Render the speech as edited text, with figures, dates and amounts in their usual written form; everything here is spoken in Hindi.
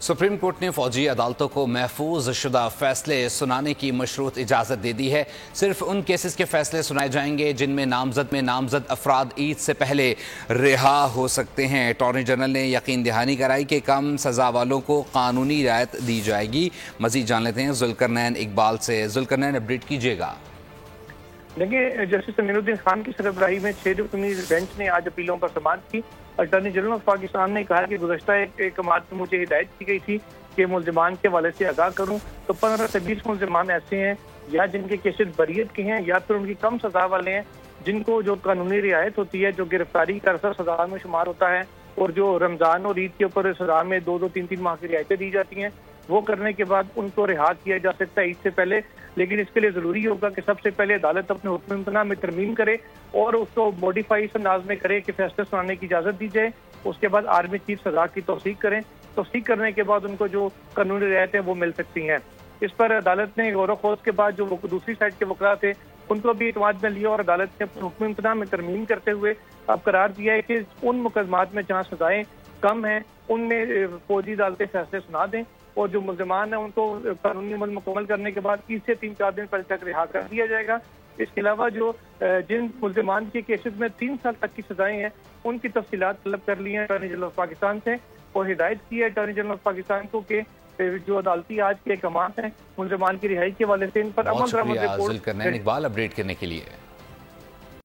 सुप्रीम कोर्ट ने फौजी अदालतों को महफूज शुदा फैसले सुनाने की मशरूत इजाज़त दे दी है। सिर्फ उन केसेस के फैसले सुनाए जाएंगे जिनमें नामजद अफराद ईद से पहले रिहा हो सकते हैं। अटॉर्नी जनरल ने यकीन दहानी कराई कि कम सजा वालों को कानूनी रियायत दी जाएगी। मजीद जान लेते हैं जुल्करनैन इकबाल से। जुल्करनैन, अपडेट कीजिएगा। देखिए, जस्टिस अमीरुद्दीन खान की सरबराही में 6 रुकनी बेंच ने आज अपीलों पर समाअत की। अटॉर्नी जनरल ऑफ पाकिस्तान ने कहा कि गुज़श्ता एक मार्च में मुझे हिदायत की गई थी कि मुल्जिमान के हवाले से आगाह करूं, तो 15 से 20 मुल्जिमान ऐसे हैं या जिनके केसेस बरीयत के हैं या फिर उनकी कम सजा वाले हैं, जिनको जो कानूनी रियायत होती है, जो गिरफ्तारी का अरसा सजा में शुमार होता है और जो रमजान और ईद के ऊपर सजा में 2-2, 3-3 माह की रियायतें दी जाती हैं, वो करने के बाद उनको रिहा किया जा सकता है ईद से पहले। लेकिन इसके लिए जरूरी होगा कि सबसे पहले अदालत अपने हुक्म इम्तना में तरमीम करे और उसको मॉडिफाई इस अंदाज में करे कि फैसले सुनाने की इजाजत दी जाए। उसके बाद आर्मी चीफ सजा की तौसीक करें। तौसीक करने के बाद उनको जो कानूनी रियायतें वो मिल सकती हैं। इस पर अदालत ने गौर खोज के बाद जो दूसरी साइड के वकला थे उनको भी इतमाद में लिया और अदालत ने अपने हुक्म इम्तना में तरमीम करते हुए अब करार दिया है कि उन मुकदमात में जहाँ सजाएं कम हैं उनमें फौजी अदालतें फैसले सुना दें और जो मुल्जिमान है उनको कानूनी अमल मुकम्मल करने के बाद 30 से 3-4 दिन पहले तक रिहा कर दिया जाएगा। इसके अलावा जो जिन मुल्जिमान के केसेस में 3 साल तक की सजाएं हैं उनकी तफसीलात तलब कर ली हैं अटॉर्नी जनरल ऑफ पाकिस्तान से और हिदायत की है अटॉर्नी जनरल ऑफ पाकिस्तान को कि जो अदालती आज के अहकाम हैं मुल्जिमान की रिहाई के हवाले से इन पर अमल दरामद रिपोर्ट इकबाल अपडेट करने के लिए।